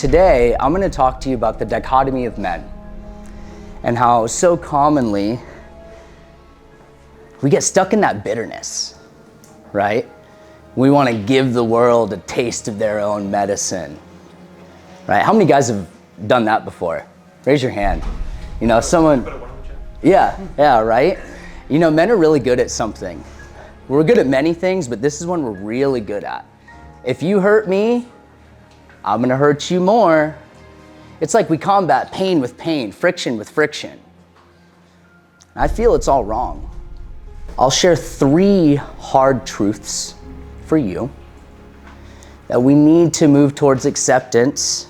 today I'm going to talk to you about the dichotomy of men and how so commonly we get stuck in that bitterness, right? We want to give the world a taste of their own medicine, right? How many guys have done that before? Raise your hand. You know, someone, yeah, right? You know, men are really good at something. We're good at many things, but this is one we're really good at. If you hurt me, I'm gonna hurt you more. It's like we combat pain with pain, friction with friction. I feel it's all wrong. I'll share 3 hard truths for you that we need to move towards acceptance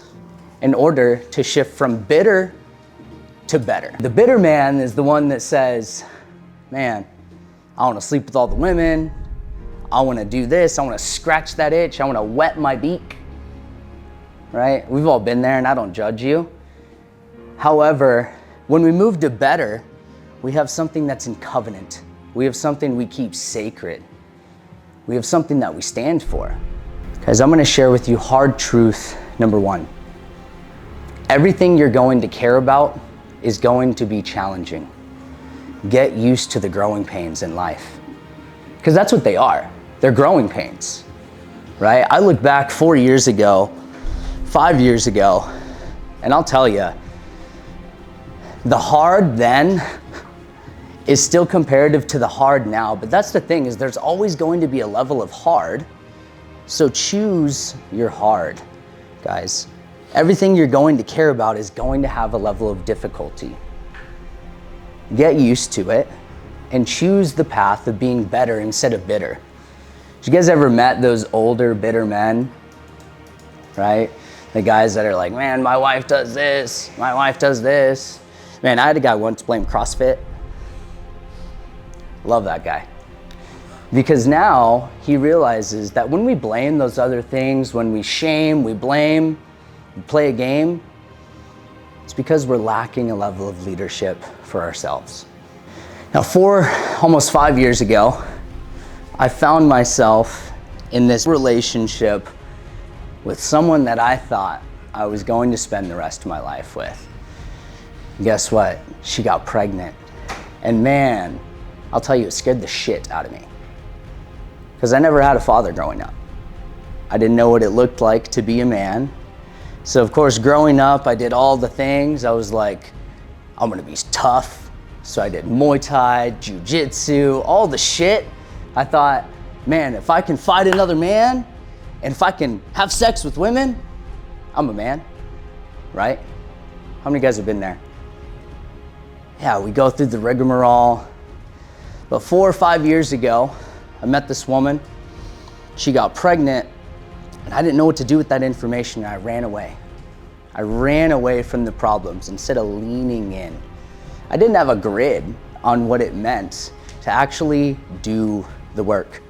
in order to shift from bitter to better. The bitter man is the one that says, man, I wanna sleep with all the women. I wanna do this, I wanna scratch that itch, I wanna wet my beak. Right? We've all been there and I don't judge you. However, when we move to better, we have something that's in covenant. We have something we keep sacred. We have something that we stand for. Guys, I'm gonna share with you hard truth number 1. Everything you're going to care about is going to be challenging. Get used to the growing pains in life. Because that's what they are. They're growing pains, right? I look back 4 years ago, 5 years ago, and I'll tell you, the hard then is still comparative to the hard now, but that's the thing, is there's always going to be a level of hard, so choose your hard, guys. Everything you're going to care about is going to have a level of difficulty. Get used to it and choose the path of being better instead of bitter. Have you guys ever met those older bitter men, right? The guys that are like, man, my wife does this, my wife does this. Man, I had a guy once blame CrossFit. Love that guy. Because now he realizes that when we blame those other things, when we shame, we blame, we play a game, it's because we're lacking a level of leadership for ourselves. Now, almost 5 years ago, I found myself in this relationship with someone that I thought I was going to spend the rest of my life with. Guess what? She got pregnant. And man, I'll tell you, it scared the shit out of me. Because I never had a father growing up. I didn't know what it looked like to be a man. So of course, growing up, I did all the things. I was like, I'm gonna be tough. So I did Muay Thai, Jiu-Jitsu, all the shit. I thought, man, if I can fight another man, and if I can have sex with women, I'm a man, right? How many guys have been there? Yeah, we go through the rigmarole. But 4 or 5 years ago, I met this woman. She got pregnant, and I didn't know what to do with that information, and I ran away. I ran away from the problems instead of leaning in. I didn't have a grid on what it meant to actually do the work.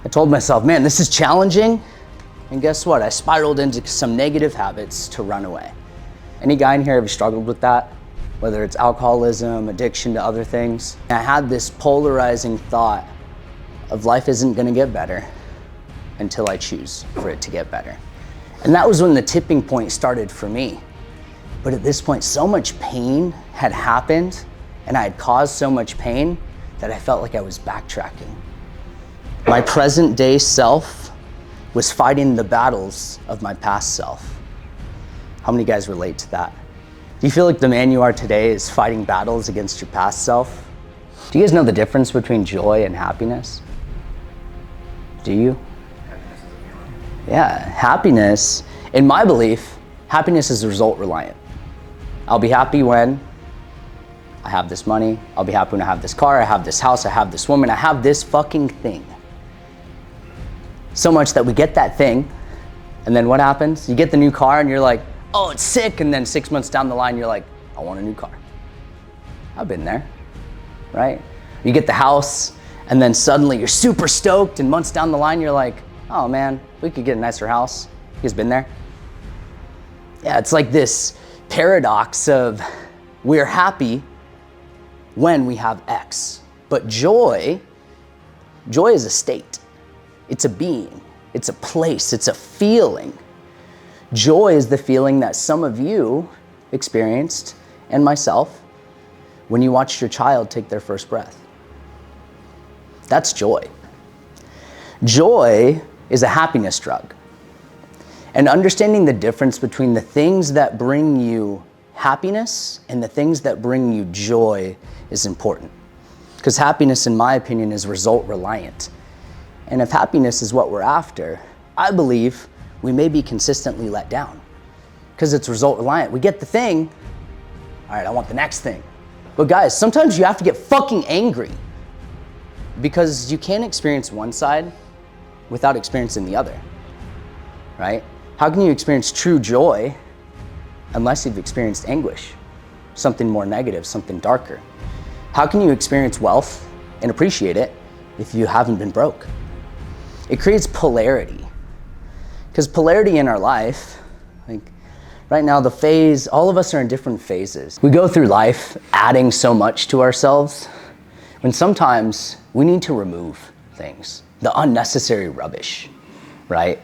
I told myself, man, this is challenging. And guess what? I spiraled into some negative habits to run away. Any guy in here ever struggled with that? Whether it's alcoholism, addiction to other things. And I had this polarizing thought of life isn't gonna get better until I choose for it to get better. And that was when the tipping point started for me. But at this point, so much pain had happened and I had caused so much pain that I felt like I was backtracking. My present day self was fighting the battles of my past self. How many guys relate to that? Do you feel like the man you are today is fighting battles against your past self? Do you guys know the difference between joy and happiness? Do you? Yeah, happiness, in my belief, happiness is result reliant. I'll be happy when I have this money. I'll be happy when I have this car, I have this house, I have this woman, I have this fucking thing. So much that we get that thing, and then what happens? You get the new car and you're like, oh, it's sick, and then 6 months down the line, you're like, I want a new car. I've been there, right? You get the house, and then suddenly you're super stoked, and months down the line, you're like, oh man, we could get a nicer house. You guys been there? Yeah, it's like this paradox of we're happy when we have X, but joy is a state. It's a being, it's a place, it's a feeling. Joy is the feeling that some of you experienced, and myself, when you watched your child take their first breath. That's joy. Joy is a happiness drug. And understanding the difference between the things that bring you happiness and the things that bring you joy is important. Because happiness, in my opinion, is result reliant. And if happiness is what we're after, I believe we may be consistently let down. Because it's result reliant. We get the thing, all right, I want the next thing. But guys, sometimes you have to get fucking angry. Because you can't experience one side without experiencing the other, right? How can you experience true joy unless you've experienced anguish, something more negative, something darker? How can you experience wealth and appreciate it if you haven't been broke? It creates polarity. Because polarity in our life, like right now, the phase, all of us are in different phases. We go through life adding so much to ourselves when sometimes we need to remove things, the unnecessary rubbish, right?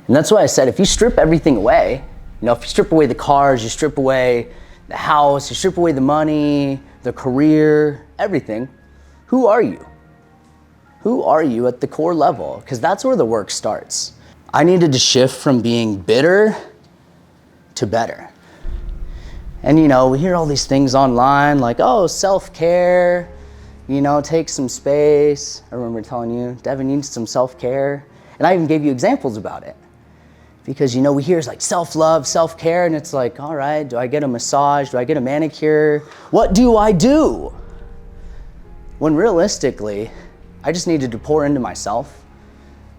And that's why I said, if you strip everything away, if you strip away the cars, you strip away the house, you strip away the money, the career, everything, who are you? Who are you at the core level? Because that's where the work starts. I needed to shift from being bitter to better. And we hear all these things online like, oh, self-care, take some space. I remember telling you, Devin, you need some self-care. And I even gave you examples about it. Because, we hear it's like self-love, self-care, and it's like, all right, do I get a massage? Do I get a manicure? What do I do? When realistically, I just needed to pour into myself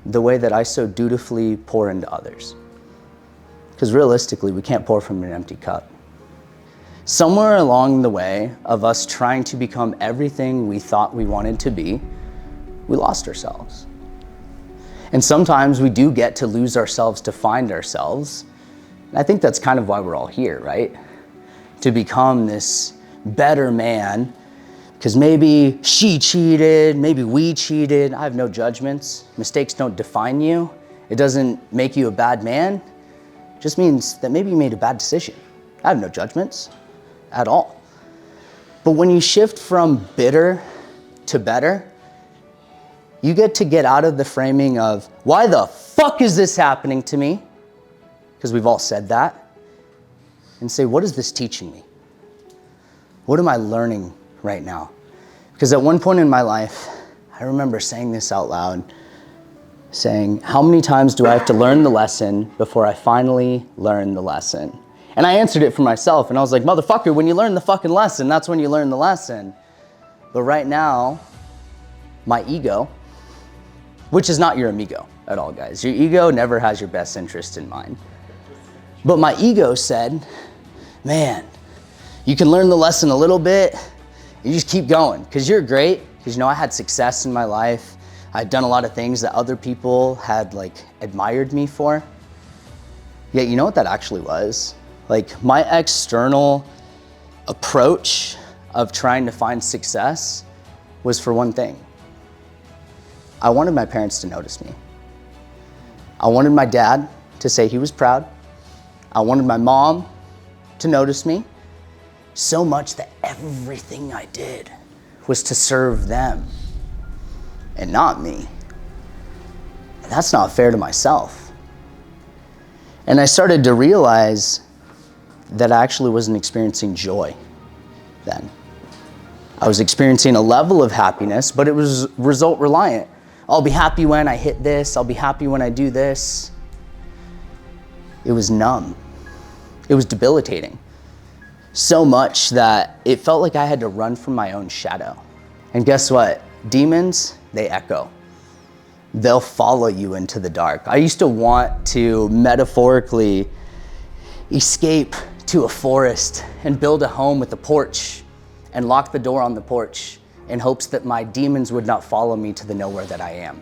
the way that I so dutifully pour into others. Because realistically, we can't pour from an empty cup. Somewhere along the way of us trying to become everything we thought we wanted to be, we lost ourselves. And sometimes we do get to lose ourselves to find ourselves. And I think that's kind of why we're all here, right? To become this better man, because maybe she cheated, maybe we cheated. I have no judgments. Mistakes don't define you. It doesn't make you a bad man. It just means that maybe you made a bad decision. I have no judgments at all. But when you shift from bitter to better, you get out of the framing of, why the fuck is this happening to me? Because we've all said that. And say, what is this teaching me? What am I learning right now? Because at one point in my life, I remember saying this out loud, saying, how many times do I have to learn the lesson before I finally learn the lesson? And I answered it for myself, and I was like, motherfucker, when you learn the fucking lesson, that's when you learn the lesson. But right now, my ego, which is not your amigo at all, guys. Your ego never has your best interest in mind. But my ego said, man, you can learn the lesson a little bit, you just keep going, because you're great, because I had success in my life. I'd done a lot of things that other people had admired me for. Yet you know what that actually was? My external approach of trying to find success was for one thing. I wanted my parents to notice me. I wanted my dad to say he was proud. I wanted my mom to notice me so much that everything I did was to serve them and not me. And that's not fair to myself. And I started to realize that I actually wasn't experiencing joy then. I was experiencing a level of happiness, but it was result reliant. I'll be happy when I hit this. I'll be happy when I do this. It was numb. It was debilitating. So much that it felt like I had to run from my own shadow. And guess what? Demons, they echo. They'll follow you into the dark. I used to want to metaphorically escape to a forest and build a home with a porch and lock the door on the porch in hopes that my demons would not follow me to the nowhere that I am.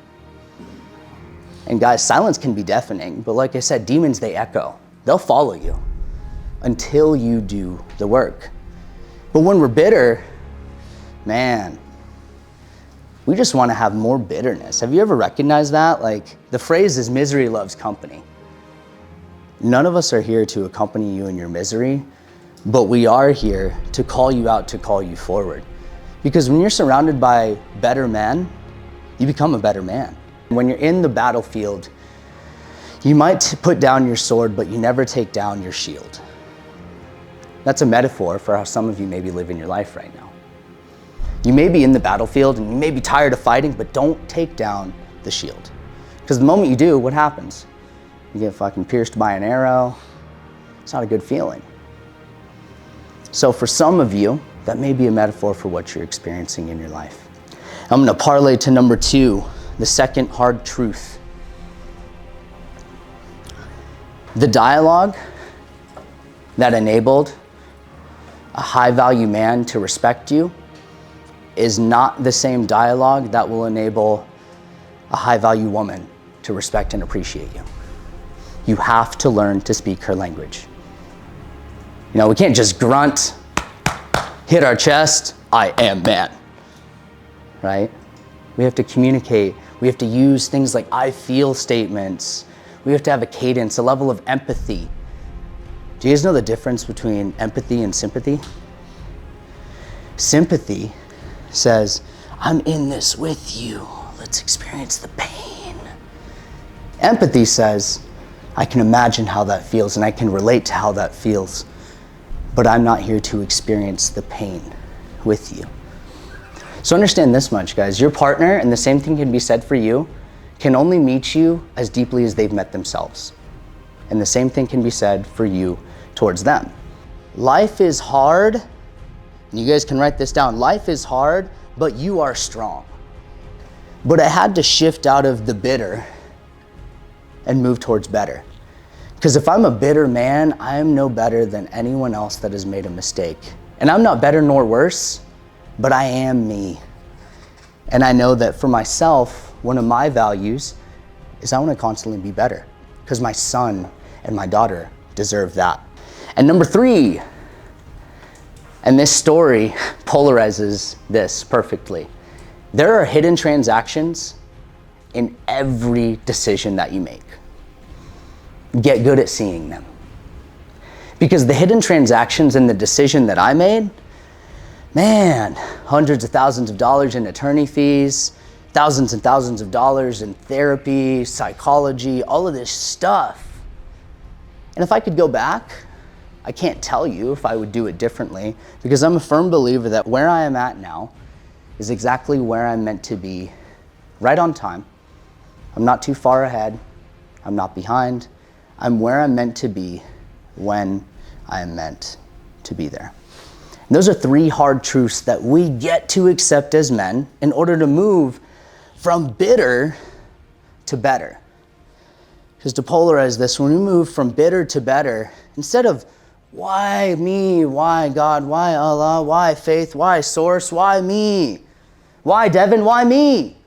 And guys, silence can be deafening, but like I said, demons, they echo. They'll follow you until you do the work. But when we're bitter, man, we just want to have more bitterness. Have you ever recognized that? The phrase is misery loves company. None of us are here to accompany you in your misery, but we are here to call you out, to call you forward. Because when you're surrounded by better men, you become a better man. When you're in the battlefield, you might put down your sword, but you never take down your shield. That's a metaphor for how some of you may be living your life right now. You may be in the battlefield and you may be tired of fighting, but don't take down the shield. Because the moment you do, what happens? You get fucking pierced by an arrow. It's not a good feeling. So for some of you, that may be a metaphor for what you're experiencing in your life. I'm gonna parlay to number 2, the second hard truth. The dialogue that enabled a high-value man to respect you is not the same dialogue that will enable a high-value woman to respect and appreciate you. You have to learn to speak her language. You know, we can't just grunt, hit our chest, I am man, right? We have to communicate. We have to use things like I feel statements. We have to have a cadence, a level of empathy. Do you guys know the difference between empathy and sympathy? Sympathy says, I'm in this with you. Let's experience the pain. Empathy says, I can imagine how that feels and I can relate to how that feels, but I'm not here to experience the pain with you. So understand this much, guys. Your partner, and the same thing can be said for you, can only meet you as deeply as they've met themselves. And the same thing can be said for you towards them. Life is hard, and you guys can write this down. Life is hard, but you are strong. But I had to shift out of the bitter and move towards better. Because if I'm a bitter man, I am no better than anyone else that has made a mistake. And I'm not better nor worse, but I am me. And I know that for myself, one of my values is I want to constantly be better because my son and my daughter deserve that. And number 3, and this story polarizes this perfectly. There are hidden transactions in every decision that you make. Get good at seeing them. Because the hidden transactions in the decision that I made, man, hundreds of thousands of dollars in attorney fees, thousands and thousands of dollars in therapy, psychology, all of this stuff. And if I could go back, I can't tell you if I would do it differently, because I'm a firm believer that where I am at now is exactly where I'm meant to be, right on time. I'm not too far ahead. I'm not behind. I'm where I'm meant to be when I am meant to be there. And those are 3 hard truths that we get to accept as men in order to move from bitter to better. Because to polarize this, when we move from bitter to better, instead of why me, why God, why Allah, why faith, why source, why me, why Devin, why me?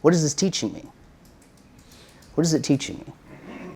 What is this teaching me? What is it teaching me?